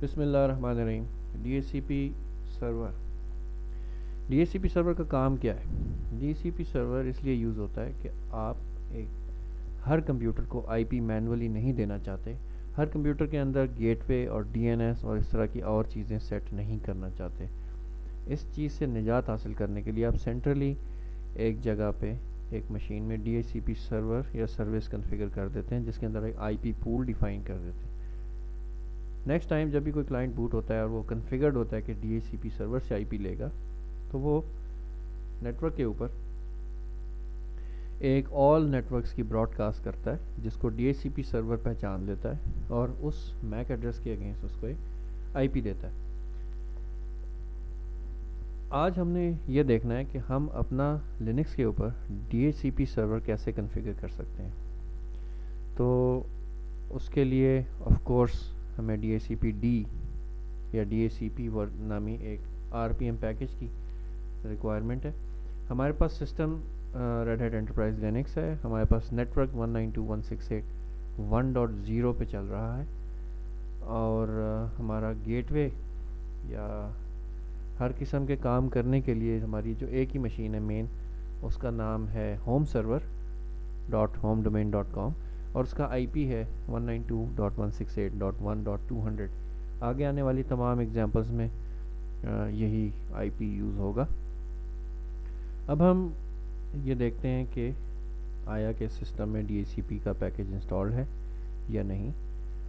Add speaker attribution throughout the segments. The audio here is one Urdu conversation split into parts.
Speaker 1: بسم اللہ الرحمن الرحیم۔ ڈی ایچ سی پی سرور ڈی ایچ سی پی سرور کا کام کیا ہے؟ ڈی ایچ سی پی سرور اس لیے یوز ہوتا ہے کہ آپ ہر کمپیوٹر کو آئی پی مینولی نہیں دینا چاہتے، ہر کمپیوٹر کے اندر گیٹ وے اور ڈی این ایس اور اس طرح کی اور چیزیں سیٹ نہیں کرنا چاہتے۔ اس چیز سے نجات حاصل کرنے کے لیے آپ سینٹرلی ایک جگہ پہ ایک مشین میں ڈی ایچ سی پی سرور یا سروس کنفیگر کر دیتے ہیں، جس کے اندر ایک آئی پی پول ڈیفائن کر دیتے ہیں۔ نیکسٹ ٹائم جب بھی کوئی کلائنٹ بوٹ ہوتا ہے اور وہ کنفیگرڈ ہوتا ہے کہ ڈی ایچ سی پی سرور سے آئی پی لے گا، تو وہ نیٹ ورک کے اوپر ایک آل نیٹ ورکس کی براڈ کاسٹ کرتا ہے، جس کو ڈی ایچ سی پی سرور پہچان لیتا ہے اور اس میک ایڈریس کے اگینسٹ اس کو ایک آئی پی دیتا ہے۔ آج ہم نے یہ دیکھنا ہے کہ ہم اپنا لینکس کے اوپر ڈی ایچ سی پی سرور کیسے کنفیگر کر سکتے ہیں۔ تو اس کے لیے آف کورس ہمیں D H C P D یا ڈی ایچ سی پی نامی ایک آر پی ایم پیکج کی ریکوائرمنٹ ہے۔ ہمارے پاس system Red Hat Enterprise Linux ہے، ہمارے پاس نیٹ ورک 192.168.1.0 پہ چل رہا ہے، اور ہمارا گیٹ وے یا ہر قسم کے کام کرنے کے لیے ہماری جو ایک ہی مشین ہے مین، اس کا نام ہے ہوم سرور .homedomain.com، اور اس کا آئی پی ہے 192.168.1.200۔ آگے آنے والی تمام ایگزامپلز میں یہی آئی پی یوز ہوگا۔ اب ہم یہ دیکھتے ہیں کہ آیا کہ سسٹم میں ڈی ایچ سی پی کا پیکج انسٹالڈ ہے یا نہیں،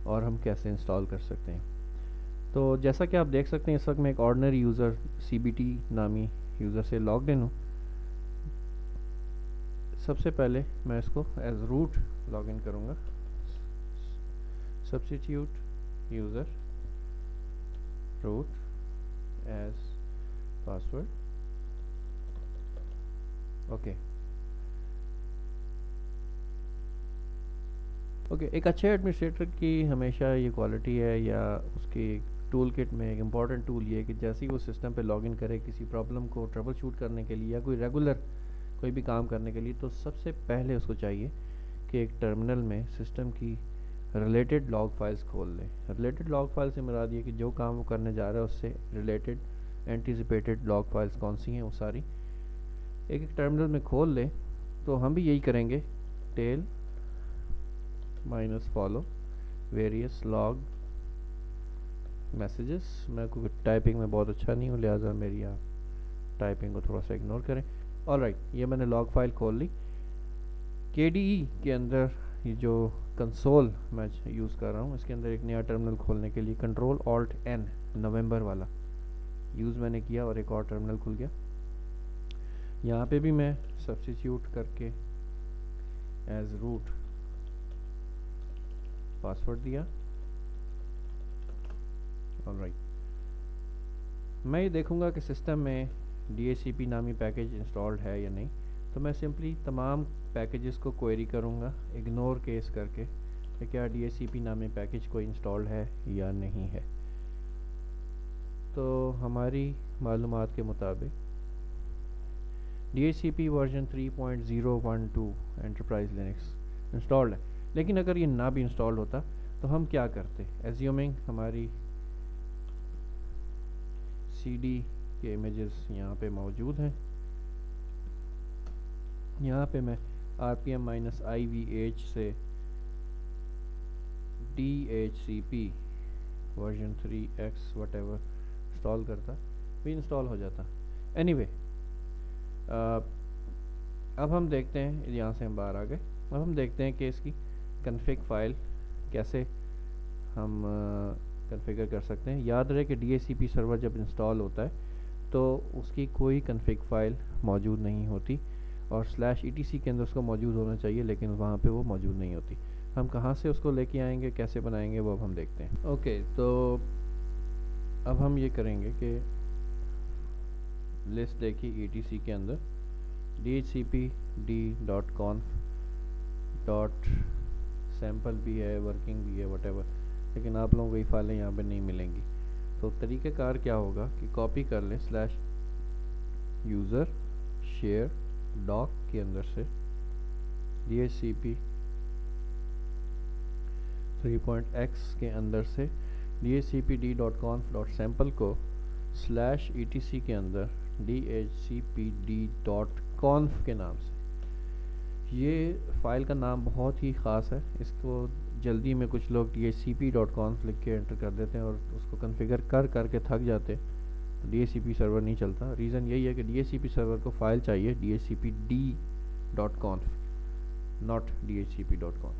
Speaker 1: اور ہم کیسے انسٹال کر سکتے ہیں۔ تو جیسا کہ آپ دیکھ سکتے ہیں اس وقت میں ایک ordinary user C B T نامی یوزر سے لاگڈ ان ہوں۔ سب سے پہلے میں اس کو ایز روٹ لاگ ان کروں گا، substitute user root as password. Okay ایک اچھے ایڈمنسٹریٹر کی ہمیشہ یہ کوالٹی ہے، یا اس کی ٹول کٹ میں ایک امپورٹنٹ ٹول یہ ہے کہ جیسے ہی وہ سسٹم پہ لاگ ان کرے کسی پرابلم کو ٹربل شوٹ کرنے کے لیے یا کوئی ریگولر کوئی بھی کام کرنے کے لیے، تو سب سے پہلے اس کو چاہیے کہ ایک ٹرمینل میں سسٹم کی ریلیٹڈ لاگ فائلز کھول لے۔ ریلیٹڈ لاگ فائل سے مراد یہ کہ جو کام وہ کرنے جا رہا ہے اس سے ریلیٹڈ اینٹیسپیٹڈ لاگ فائلز کون سی ہیں وہ ساری ایک ٹرمینل میں کھول لے۔ تو ہم بھی یہی کریں گے، tell -follow various log messages۔ میں کوئی ٹائپنگ میں بہت اچھا نہیں ہوں، لہٰذا میری آپ ٹائپنگ کو تھوڑا سا اگنور کریں۔ آلرائٹ، یہ میں نے لاگ فائل کھول لی۔ کے ڈی ای کے اندر یہ جو کنسول میں یوز کر رہا ہوں، اس کے اندر ایک نیا ٹرمینل کھولنے کے لیے Ctrl+Alt+N نومبر والا یوز میں نے کیا اور ایک اور ٹرمینل کھل گیا۔ یہاں پہ بھی میں سبسٹیٹیوٹ کر کے ایز روٹ پاسورڈ دیا۔ آلرائٹ، میں یہ دیکھوں گا کہ سسٹم میں ڈی ایچ سی پی نامی پیکج انسٹالڈ ہے یا نہیں، تو میں سمپلی تمام پیکجز کو کوئری کروں گا اگنور کیس کر کے کہ کیا ڈی ایچ سی پی نامی پیکج کوئی انسٹالڈ ہے یا نہیں ہے۔ تو ہماری معلومات کے مطابق D H C P version 3.012 enterprise Linux installed ہے، لیکن اگر یہ نہ بھی انسٹالڈ ہوتا تو ہم کیا کرتے؟ ایزیومنگ ہماری سی ڈی کے امیجز یہاں پہ موجود ہیں، یہاں پہ میں RPM-IVH سے DHCP version 3X whatever install کرتا بھی انسٹال ہو جاتا۔ اینی اب ہم دیکھتے ہیں، یہاں سے ہم باہر آ گئے، اب ہم دیکھتے ہیں کہ اس کی کنفگ فائل کیسے ہم کنفیگر کر سکتے ہیں۔ یاد رہے کہ ڈی ایچ سی پی سرور جب انسٹال ہوتا ہے تو اس کی کوئی کنفگ فائل موجود نہیں ہوتی، اور /etc کے اندر اس کو موجود ہونا چاہیے، لیکن وہاں پہ وہ موجود نہیں ہوتی۔ ہم کہاں سے اس کو لے کے آئیں گے، کیسے بنائیں گے، وہ اب ہم دیکھتے ہیں۔ اوکے، تو اب ہم یہ کریں گے کہ لسٹ دیکھیے etc کے اندر dhcpd.conf.sample بھی ہے، ورکنگ بھی ہے، whatever، لیکن آپ لوگوں کو یہ فائلیں یہاں پہ نہیں ملیں گی۔ تو طریقہ کار کیا ہوگا کہ کاپی کر لیں /user share doc کے اندر سے dhcp 3.x کے اندر سے DHCPD.conf.sample کو /etc کے اندر DHCPD.conf کے نام سے. یہ فائل کا نام بہت ہی خاص ہے. اس کو جلدی میں کچھ لوگ DHCP.conf لکھ کے انٹر کر دیتے ہیں اور اس کو کنفیگر کر کے تھک جاتے. تو DHCP سرور نہیں چلتا. ریزن یہی ہے کہ DHCP سرور کو فائل چاہیے DHCPD.conf not DHCP.conf.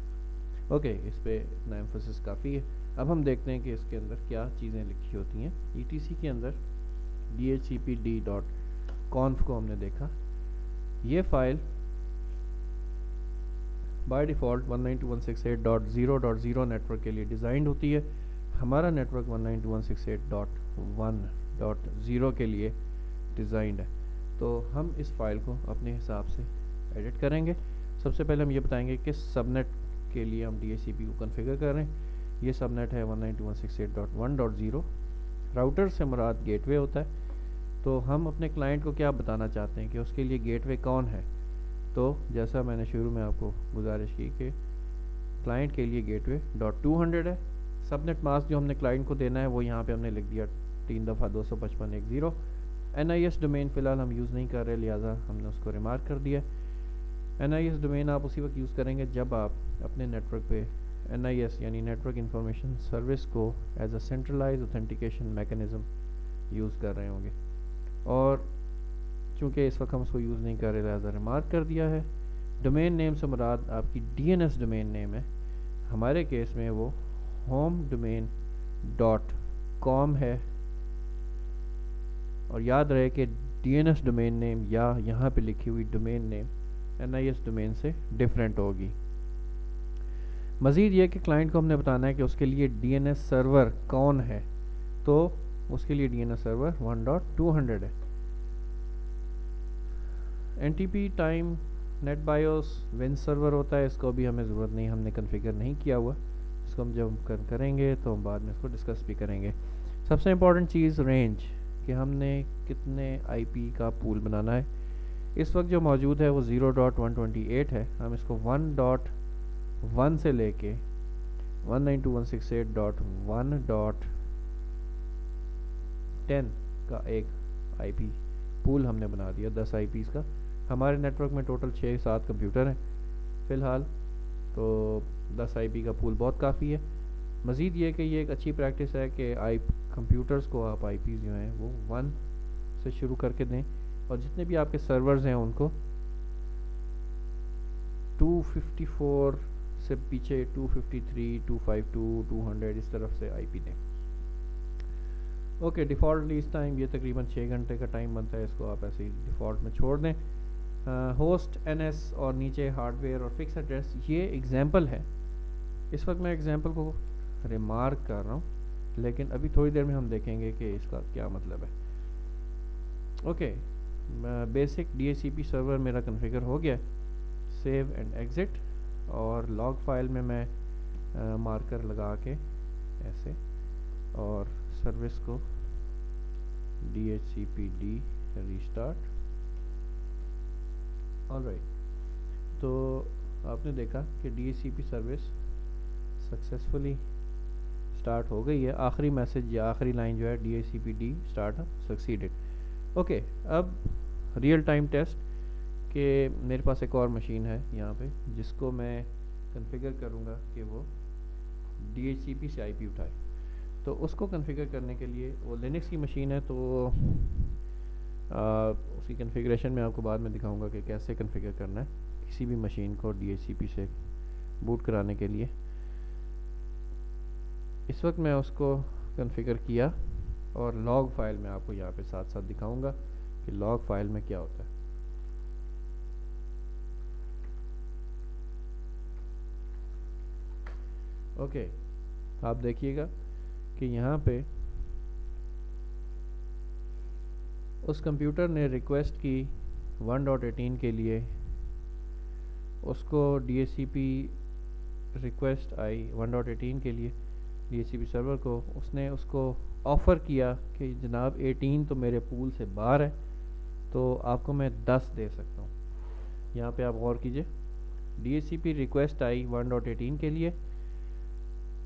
Speaker 1: اوکے, اس پہ اتنا ایمفسس کافی ہے. اب ہم دیکھتے ہیں کہ اس کے اندر کیا چیزیں لکھی ہوتی ہیں. ETC کے اندر DHCPD.conf کو ہم نے دیکھا. یہ فائل بائی ڈیفالٹ 192.168.0.0 نیٹورک کے لیے ڈیزائنڈ ہوتی ہے. ہمارا نیٹورک 192.168.1.0 کے لیے ڈیزائنڈ ہے. تو ہم اس فائل کو اپنے حساب سے ایڈٹ کریں گے. سب سے پہلے ہم یہ بتائیں گے کہ سب نیٹ کے لیے ہم DHCP کو کنفیگر کر رہے ہیں. یہ سب نیٹ ہے 192.168.1.0. راؤٹر سے مراد گیٹ وے ہوتا ہے. تو ہم اپنے کلائنٹ کو کیا بتانا چاہتے ہیں کہ اس کے لیے گیٹ وے کون ہے. تو جیسا میں نے شروع میں آپ کو گزارش کی کہ کلائنٹ کے لیے گیٹ وے .200 ہے. سب نیٹ ماسک جو ہم نے کلائنٹ کو دینا ہے وہ یہاں پہ ہم نے لکھ دیا 3 دفعہ 255.1.0. NIS ڈومین فی الحال ہم یوز نہیں کر رہے, لہٰذا ہم نے اس کو ریمارک کر دیا. NIS ڈومین آپ اسی وقت یوز کریں گے جب آپ اپنے نیٹورک پہ NIS یعنی نیٹورک انفارمیشن سروس کو as a centralize authentication mechanism use کر رہے ہوں گے. اور چونکہ اس وقت ہم اس کو یوز نہیں کر رہے لہٰذا ریمارک کر دیا ہے. ڈومین نیم سے مراد آپ کی DNS ڈومین نیم ہے. ہمارے کیس میں وہ homedomain.com ہے. اور یاد رہے کہ DNS ڈومین نیم یا یہاں پہ لکھی ہوئی ڈومین نیم NIS ڈومین سے ڈیفرنٹ ہوگی. مزید یہ کہ کلائنٹ کو ہم نے بتانا ہے کہ اس کے لیے DNS سرور کون ہے. تو اس کے لیے DNS سرور 1.200 ہے. NTP time NetBIOS one server ہوتا ہے. اس کو بھی ہمیں ضرورت نہیں, ہم نے کنفیگر نہیں کیا ہوا. اس کو ہم جب کریں گے تو ہم بعد میں اس کو ڈسکس بھی کریں گے. سب سے امپورٹنٹ چیز رینج, کہ ہم نے کتنے IP کا پول بنانا ہے. اس وقت جو موجود ہے وہ 0.128 ہے. ہم اس کو 1.1 سے لے کے 192.168.1.10 کا ایک IP پول ہم نے بنا دیا, 10 IPs کا. ہمارے نیٹورک میں ٹوٹل 6-7 کمپیوٹر ہیں فی الحال. تو 10 IP کا پول بہت کافی ہے. مزید یہ کہ یہ ایک اچھی پریکٹس ہے کہ کمپیوٹرز کو آپ IPs جو ہیں وہ 1 سے شروع کر کے دیں, اور جتنے بھی آپ کے سرورز ہیں ان کو 254 سے پیچھے 253, 252, 200 اس طرف سے IP دیں. اوکے, ڈیفالٹ ریلیز ٹائم یہ تقریباً 6 گھنٹے کا ٹائم بنتا ہے. اس کو آپ ایسے ہی ڈیفالٹ میں چھوڑ دیں. ہوسٹ NS اور نیچے ہارڈ ویئر اور فکس ایڈریس, یہ ایگزامپل ہے. اس وقت میں ایگزامپل کو ریمارک کر رہا ہوں, لیکن ابھی تھوڑی دیر میں ہم دیکھیں گے کہ اس کا کیا مطلب ہے. اوکے, بیسک DHCP سرور میرا کنفیگر ہو گیا. سیو اینڈ ایگزٹ, اور لاگ فائل میں مارکر لگا کے ایسے, اور سروس کو DHCPD ریسٹارٹ. آلرائٹ, تو آپ نے دیکھا کہ DHCP سروس سکسیزفلی اسٹارٹ ہو گئی ہے. آخری میسج یا آخری لائن جو ہے DHCPD اسٹارٹ سکسیڈڈ. اوکے, اب ریئل ٹائم ٹیسٹ, کہ میرے پاس ایک اور مشین ہے یہاں پہ جس کو میں کنفیگر کروں گا کہ وہ DHCP سے IP اٹھائے. تو اس کو کنفیگر کرنے کے لیے, وہ لینکس کی مشین ہے تو اس کی کنفیگریشن میں آپ کو بعد میں دکھاؤں گا کہ کیسے کنفیگر کرنا ہے کسی بھی مشین کو DHCP سے بوٹ کرانے کے لیے. اس وقت میں اس کو کنفیگر کیا, اور لاگ فائل میں آپ کو یہاں پہ ساتھ ساتھ دکھاؤں گا کہ لاگ فائل میں کیا ہوتا ہے. اوکے, آپ دیکھیے گا کہ یہاں پہ اس کمپیوٹر نے ریکویسٹ کی 1.18 کے لیے, اس کو DHCP ریکویسٹ آئی 1.18 کے لیے DHCP سرور کو. اس نے اس کو آفر کیا کہ جناب 18 تو میرے پول سے باہر ہے, تو آپ کو میں 10 دے سکتا ہوں. یہاں پہ آپ غور کیجئے, DHCP ریکویسٹ آئی 1.18 کے لیے,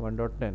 Speaker 1: 1.10,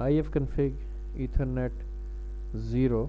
Speaker 1: ifconfig ethernet 0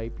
Speaker 1: IP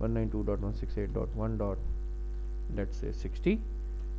Speaker 1: 192.168.1.60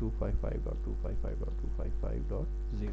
Speaker 1: 255.255.255.0।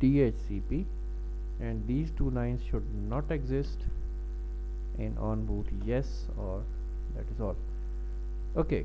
Speaker 1: DHCP and these 2 lines should not exist in on boot yes, or that is all. Okay,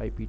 Speaker 1: IP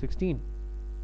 Speaker 1: 16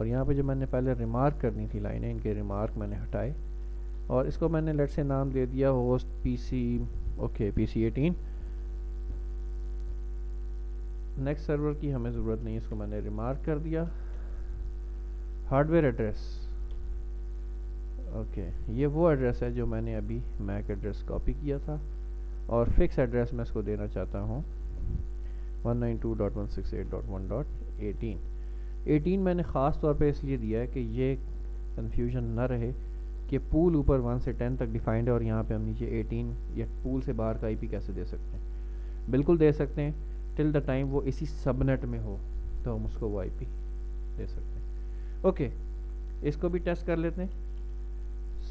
Speaker 1: اور یہاں پہ جو میں نے پہلے ریمارک کرنی تھی لائنیں، ان کے ریمارک میں نے ہٹائے، اور اس کو میں نے لیٹ سے نام دے دیا ہوسٹ پی سی، اوکے پی سی 18۔ نیکسٹ سرور کی ہمیں ضرورت نہیں، اس کو میں نے ریمارک کر دیا۔ ہارڈ ویئر ایڈریس، اوکے یہ وہ ایڈریس ہے جو میں نے ابھی میک ایڈریس کاپی کیا تھا، اور فکس ایڈریس میں اس کو دینا چاہتا ہوں 192.168.1.18۔ 18 میں نے خاص طور پہ اس لیے دیا ہے کہ یہ کنفیوژن نہ رہے کہ پول اوپر 1 سے 10 تک ڈیفائنڈ ہے اور یہاں پہ ہم نیچے 18 یا پول سے باہر کا آئی پی کیسے دے سکتے ہیں۔ بالکل دے سکتے ہیں، ٹل دا ٹائم وہ اسی سب نیٹ میں ہو تو ہم اس کو وہ آئی پی دے سکتے ہیں۔ اوکے اس کو بھی ٹیسٹ کر لیتے ہیں،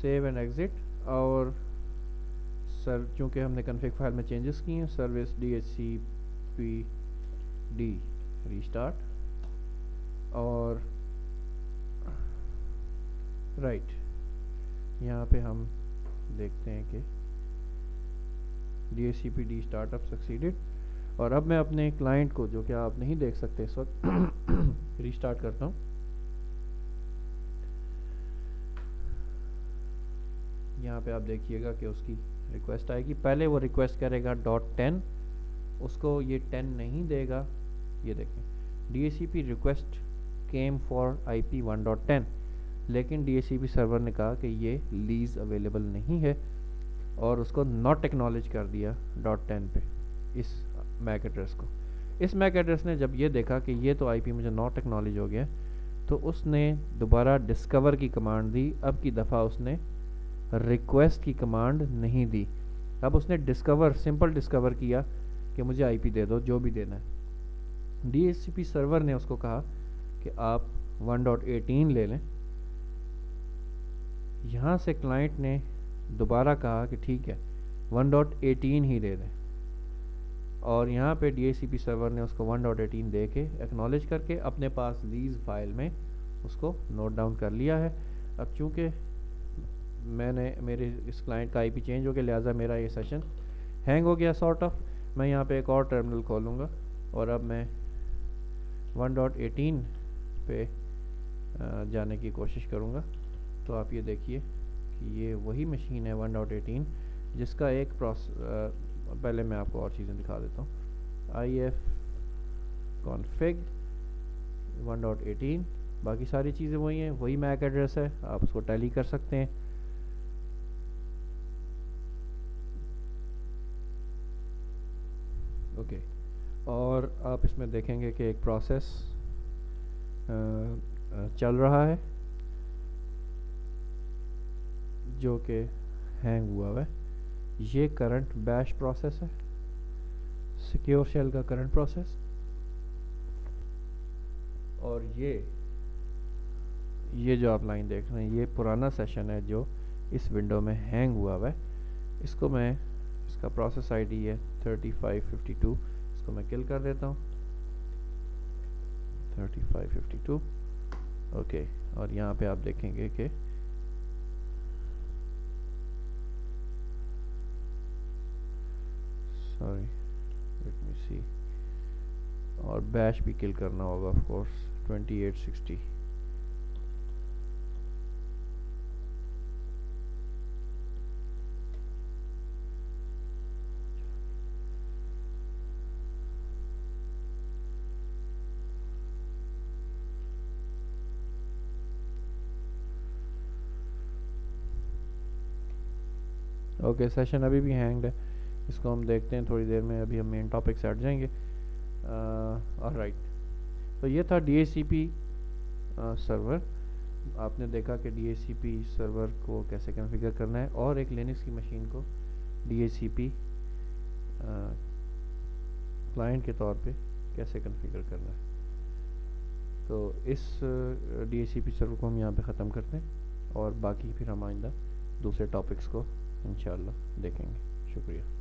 Speaker 1: سیو اینڈ ایگزٹ، اور سر چونکہ ہم نے کنفگ فائل میں چینجز کی ہیں، service D H C P D restart, اور رائٹ یہاں پہ ہم دیکھتے ہیں کہ D H C P D start up succeeded, اور اب میں اپنے کلائنٹ کو جو کہ آپ نہیں دیکھ سکتے اس وقت ریسٹارٹ کرتا ہوں۔ یہاں پہ آپ دیکھیے گا کہ اس کی ریکویسٹ آئے گی، پہلے وہ ریکویسٹ کرے گا .10، اس کو یہ 10 نہیں دے گا، یہ دیکھیں D H C P request came for I P 1.10، لیکن ڈی ایچ سی پی سرور نے کہا کہ یہ لیز اویلیبل نہیں ہے اور اس کو ناٹ ایکنالج کر دیا .10 پہ اس میک ایڈریس کو۔ اس میک ایڈریس نے جب یہ دیکھا کہ یہ تو آئی پی مجھے ناٹ ایکنالج ہو گیا، تو اس نے دوبارہ ڈسکور کی کمانڈ دی، اب کی دفعہ اس نے ریکویسٹ کی کمانڈ نہیں دی، اب اس نے ڈسکور، سمپل ڈسکور کیا کہ مجھے آئی پی دے دو جو بھی دینا ہے۔ ڈی ایچ سی پی سرور نے اس کو کہا کہ آپ 1.18 لے لیں، یہاں سے کلائنٹ نے دوبارہ کہا کہ ٹھیک ہے 1.18 ہی دے دیں، اور یہاں پہ ڈی ایچ سی پی سرور نے اس کو 1.18 دے کے ایکنالج کر کے اپنے پاس لیز فائل میں اس کو نوٹ ڈاؤن کر لیا ہے۔ اب چونکہ میں نے میرے اس کلائنٹ کا آئی پی چینج ہو گیا، لہٰذا میرا یہ سیشن ہینگ ہو گیا سارٹ آف، میں یہاں پہ ایک اور ٹرمینل کھولوں گا اور اب میں 1.18 پہ جانے کی کوشش کروں گا، تو آپ یہ دیکھیے کہ یہ وہی مشین ہے 1.18 جس کا ایک پہلے میں آپ کو اور چیزیں دکھا دیتا ہوں، آئی ایف کانفگ 1.18، باقی ساری چیزیں وہی ہیں، وہی میک ایڈریس ہے، آپ اس کو ٹیلی کر سکتے ہیں۔ اوکے اور آپ اس میں دیکھیں گے کہ ایک پروسیس چل رہا ہے جو کہ ہینگ ہوا ہے، یہ کرنٹ بیش پروسیس ہے، سیکیور شیل کا کرنٹ پروسیس، اور یہ جو آپ لائن دیکھ رہے ہیں یہ پرانا سیشن ہے جو اس ونڈو میں ہینگ ہوا ہے، اس کو میں، اس کا پروسیس آئی ڈی ہے 3552، اس کو میں کل کر دیتا ہوں 3552۔ اوکے اور یہاں پہ آپ دیکھیں گے کہ سوری لیٹ می سی، اور بیش بھی کل کرنا ہوگا آف کورس 2860۔ اوکے سیشن ابھی بھی ہینگڈ ہے، اس کو ہم دیکھتے ہیں تھوڑی دیر میں، ابھی ہم مین ٹاپک سے ہٹ جائیں گے۔ رائٹ تو یہ تھا ڈی ایچ سی پی سرور، آپ نے دیکھا کہ ڈی ایچ سی پی سرور کو کیسے کنفیگر کرنا ہے اور ایک لینکس کی مشین کو D H C P client کے طور پہ کیسے کنفیگر کرنا ہے۔ تو اس ڈی ایچ سی پی سرور کو ہم یہاں پہ ختم کرتے ہیں اور باقی پھر ہم آئندہ دوسرے ٹاپکس کو انشاءاللہ دیکھیں گے۔ شکریہ۔